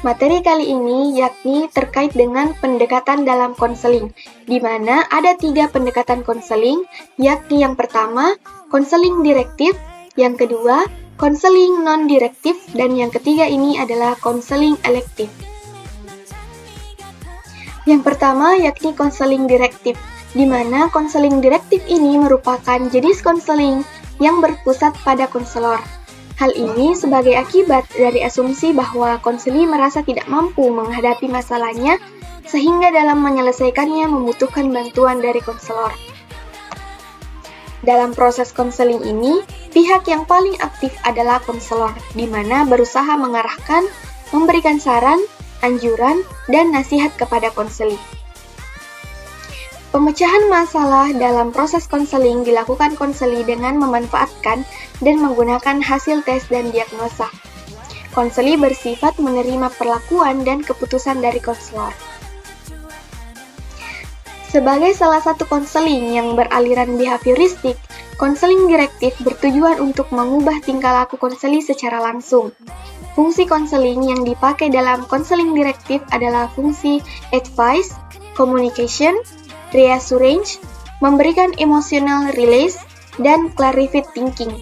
Materi kali ini yakni terkait dengan pendekatan dalam konseling, di mana ada 3 pendekatan konseling, yakni yang pertama, konseling direktif, yang kedua, konseling non-direktif, dan yang ketiga ini adalah konseling elektif. Yang pertama yakni konseling direktif, di mana konseling direktif ini merupakan jenis konseling yang berpusat pada konselor. Hal ini sebagai akibat dari asumsi bahwa konseli merasa tidak mampu menghadapi masalahnya sehingga dalam menyelesaikannya membutuhkan bantuan dari konselor. Dalam proses konseling ini, pihak yang paling aktif adalah konselor, di mana berusaha mengarahkan, memberikan saran, anjuran, dan nasihat kepada konseli. Pemecahan masalah dalam proses konseling dilakukan konseli dengan memanfaatkan dan menggunakan hasil tes dan diagnosa. Konseli bersifat menerima perlakuan dan keputusan dari konselor. Sebagai salah satu konseling yang beraliran behavioristik, konseling direktif bertujuan untuk mengubah tingkah laku konseli secara langsung. Fungsi konseling yang dipakai dalam konseling direktif adalah fungsi advice, communication, reassurance, memberikan emotional release, dan clarified thinking.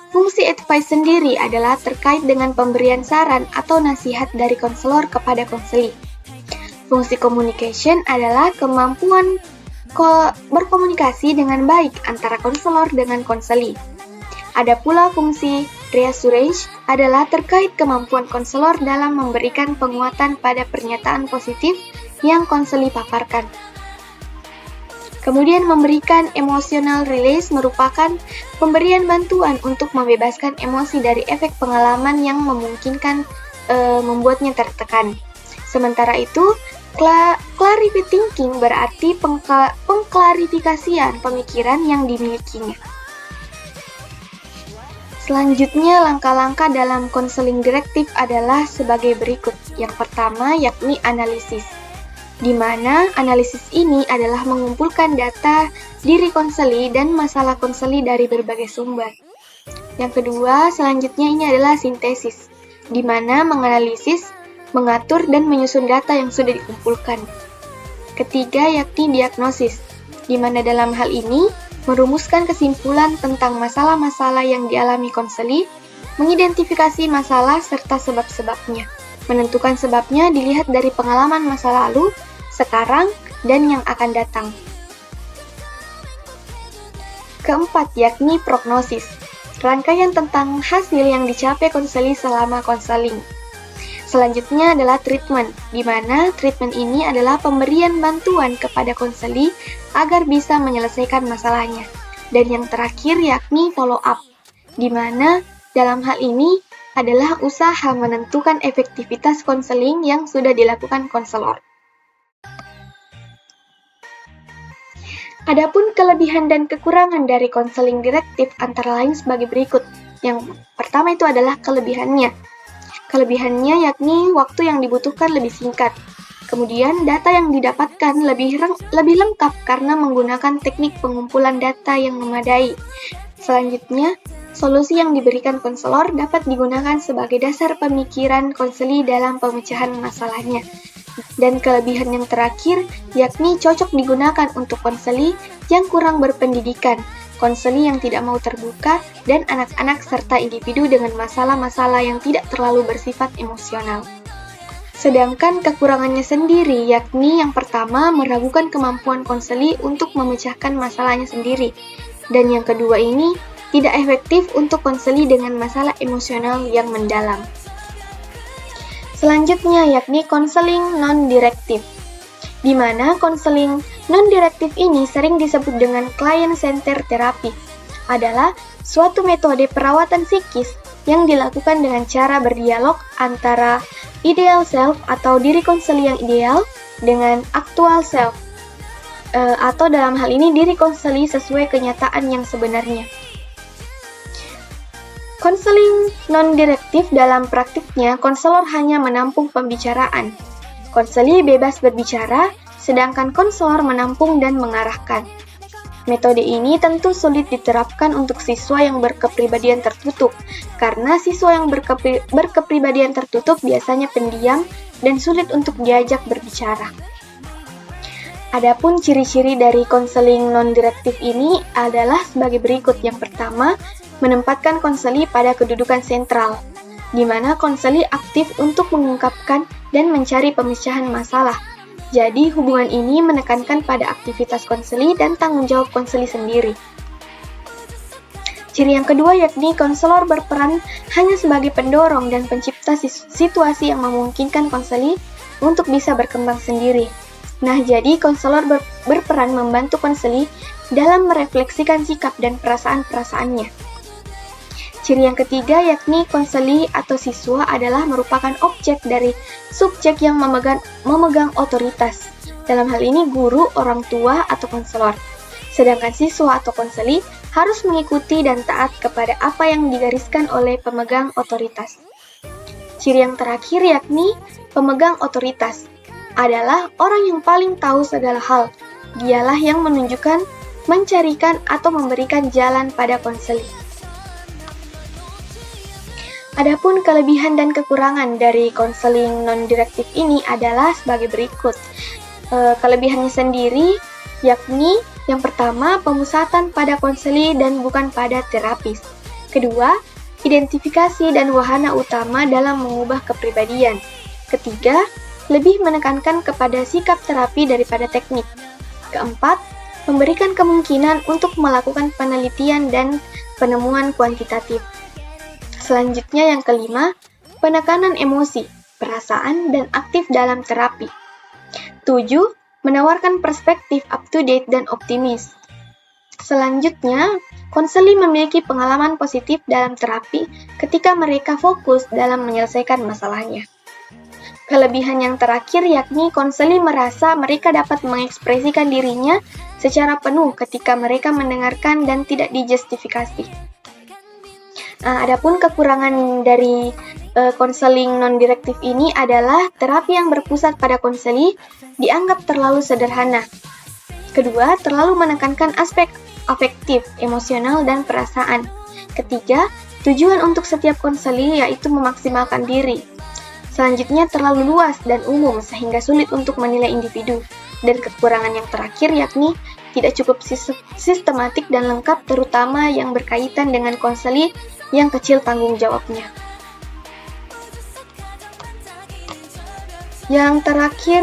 Fungsi advice sendiri adalah terkait dengan pemberian saran atau nasihat dari konselor kepada konseli. Fungsi communication adalah kemampuan berkomunikasi dengan baik antara konselor dengan konseli. Ada pula fungsi reassurance adalah terkait kemampuan konselor dalam memberikan penguatan pada pernyataan positif yang konseli paparkan. Kemudian memberikan emotional release merupakan pemberian bantuan untuk membebaskan emosi dari efek pengalaman yang memungkinkan membuatnya tertekan. Sementara itu, clarified thinking berarti pengklarifikasian pemikiran yang dimilikinya. Selanjutnya, langkah-langkah dalam konseling direktif adalah sebagai berikut. Yang pertama yakni analisis, di mana analisis ini adalah mengumpulkan data diri konseli dan masalah konseli dari berbagai sumber. Yang kedua, selanjutnya ini adalah sintesis, di mana menganalisis, mengatur, dan menyusun data yang sudah dikumpulkan. Ketiga, yakni diagnosis, di mana dalam hal ini merumuskan kesimpulan tentang masalah-masalah yang dialami konseli, mengidentifikasi masalah serta sebab-sebabnya. Menentukan sebabnya dilihat dari pengalaman masa lalu, sekarang, dan yang akan datang. Keempat, yakni prognosis, rangkaian tentang hasil yang dicapai konseli selama konseling. Selanjutnya adalah treatment, di mana treatment ini adalah pemberian bantuan kepada konseli agar bisa menyelesaikan masalahnya. Dan yang terakhir yakni follow up, di mana dalam hal ini adalah usaha menentukan efektivitas konseling yang sudah dilakukan konselor. Adapun kelebihan dan kekurangan dari konseling direktif antara lain sebagai berikut. Yang pertama itu adalah kelebihannya. Kelebihannya yakni waktu yang dibutuhkan lebih singkat. Kemudian data yang didapatkan lebih lengkap karena menggunakan teknik pengumpulan data yang memadai. Selanjutnya, solusi yang diberikan konselor dapat digunakan sebagai dasar pemikiran konseli dalam pemecahan masalahnya. Dan kelebihan yang terakhir yakni cocok digunakan untuk konseli yang kurang berpendidikan, konseli yang tidak mau terbuka, dan anak-anak serta individu dengan masalah-masalah yang tidak terlalu bersifat emosional. Sedangkan kekurangannya sendiri yakni yang pertama meragukan kemampuan konseli untuk memecahkan masalahnya sendiri, dan yang kedua ini tidak efektif untuk konseli dengan masalah emosional yang mendalam. Selanjutnya yakni konseling non-direktif, di mana konseling non-direktif ini sering disebut dengan client-centered therapy, adalah suatu metode perawatan psikis yang dilakukan dengan cara berdialog antara ideal self atau diri konseli yang ideal dengan actual self, atau dalam hal ini diri konseli sesuai kenyataan yang sebenarnya. Konseling non-direktif dalam praktiknya, konselor hanya menampung pembicaraan. Konseli bebas berbicara, sedangkan konselor menampung dan mengarahkan. Metode ini tentu sulit diterapkan untuk siswa yang berkepribadian tertutup, karena siswa yang berkepribadian tertutup biasanya pendiam dan sulit untuk diajak berbicara. Adapun ciri-ciri dari konseling non-direktif ini adalah sebagai berikut. Yang pertama, menempatkan konseli pada kedudukan sentral, di mana konseli aktif untuk mengungkapkan dan mencari pemecahan masalah. Jadi, hubungan ini menekankan pada aktivitas konseli dan tanggung jawab konseli sendiri. Ciri yang kedua yakni konselor berperan hanya sebagai pendorong dan pencipta situasi yang memungkinkan konseli untuk bisa berkembang sendiri. Nah, jadi konselor berperan membantu konseli dalam merefleksikan sikap dan perasaan-perasaannya. Ciri yang ketiga yakni konseli atau siswa adalah merupakan objek dari subjek yang memegang otoritas. Dalam hal ini guru, orang tua, atau konselor. Sedangkan siswa atau konseli harus mengikuti dan taat kepada apa yang digariskan oleh pemegang otoritas. Ciri yang terakhir yakni pemegang otoritas adalah orang yang paling tahu segala hal. Dialah yang menunjukkan, mencarikan, atau memberikan jalan pada konseli. Adapun kelebihan dan kekurangan dari konseling non-direktif ini adalah sebagai berikut. Kelebihannya sendiri yakni yang pertama, pemusatan pada konseli dan bukan pada terapis. Kedua, identifikasi dan wahana utama dalam mengubah kepribadian. Ketiga, lebih menekankan kepada sikap terapi daripada teknik. Keempat, memberikan kemungkinan untuk melakukan penelitian dan penemuan kuantitatif. Selanjutnya yang kelima, penekanan emosi, perasaan, dan aktif dalam terapi. 7. Menawarkan perspektif up-to-date dan optimis. Selanjutnya, konseli memiliki pengalaman positif dalam terapi ketika mereka fokus dalam menyelesaikan masalahnya. Kelebihan yang terakhir yakni konseli merasa mereka dapat mengekspresikan dirinya secara penuh ketika mereka mendengarkan dan tidak dijustifikasi. Adapun kekurangan dari konseling non-direktif ini adalah terapi yang berpusat pada konseli dianggap terlalu sederhana. Kedua, terlalu menekankan aspek afektif, emosional, dan perasaan. Ketiga, tujuan untuk setiap konseli yaitu memaksimalkan diri. Selanjutnya terlalu luas dan umum sehingga sulit untuk menilai individu. Dan kekurangan yang terakhir yakni tidak cukup sistematik dan lengkap, terutama yang berkaitan dengan konseli yang kecil tanggung jawabnya. Yang terakhir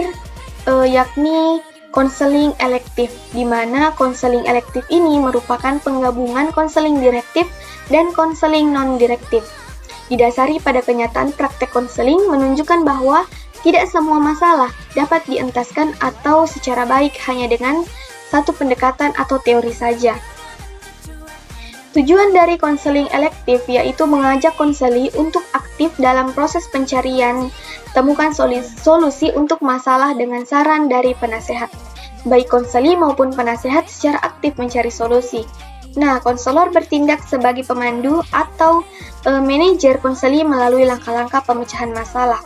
yakni konseling elektif, di mana konseling elektif ini merupakan penggabungan konseling direktif dan konseling non-direktif. Didasari pada kenyataan praktek konseling menunjukkan bahwa tidak semua masalah dapat dientaskan atau secara baik hanya dengan satu pendekatan atau teori saja. Tujuan dari konseling elektif yaitu mengajak konseli untuk aktif dalam proses pencarian, temukan solusi untuk masalah dengan saran dari penasehat. Baik konseli maupun penasehat secara aktif mencari solusi. Nah, konselor bertindak sebagai pemandu atau manajer konseli melalui langkah-langkah pemecahan masalah.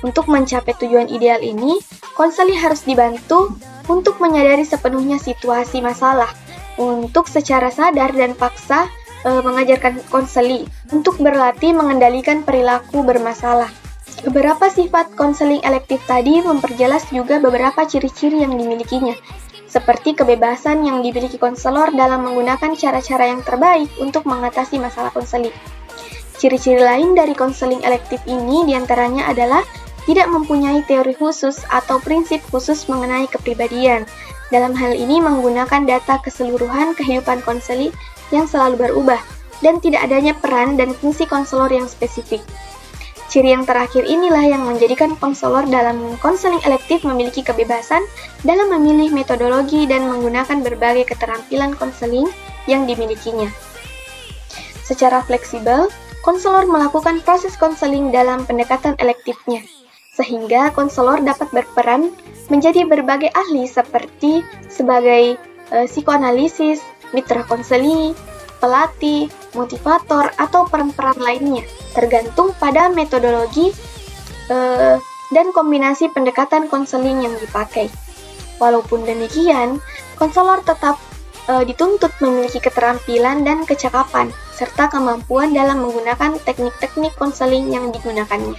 Untuk mencapai tujuan ideal ini, konseli harus dibantu untuk menyadari sepenuhnya situasi masalah, untuk secara sadar dan paksa mengajarkan konseli untuk berlatih mengendalikan perilaku bermasalah. Beberapa sifat konseling elektif tadi memperjelas juga beberapa ciri-ciri yang dimilikinya, seperti kebebasan yang dimiliki konselor dalam menggunakan cara-cara yang terbaik untuk mengatasi masalah konseli. Ciri-ciri lain dari konseling elektif ini diantaranya adalah tidak mempunyai teori khusus atau prinsip khusus mengenai kepribadian. Dalam hal ini menggunakan data keseluruhan kehidupan konseli yang selalu berubah, dan tidak adanya peran dan fungsi konselor yang spesifik. Ciri yang terakhir inilah yang menjadikan konselor dalam konseling elektif memiliki kebebasan dalam memilih metodologi dan menggunakan berbagai keterampilan konseling yang dimilikinya. Secara fleksibel, konselor melakukan proses konseling dalam pendekatan elektifnya, sehingga konselor dapat berperan menjadi berbagai ahli seperti sebagai psikoanalisis, mitra konseli, pelatih, motivator, atau peran-peran lainnya, tergantung pada metodologi dan kombinasi pendekatan konseling yang dipakai. Walaupun demikian, konselor tetap dituntut memiliki keterampilan dan kecakapan, serta kemampuan dalam menggunakan teknik-teknik konseling yang digunakannya.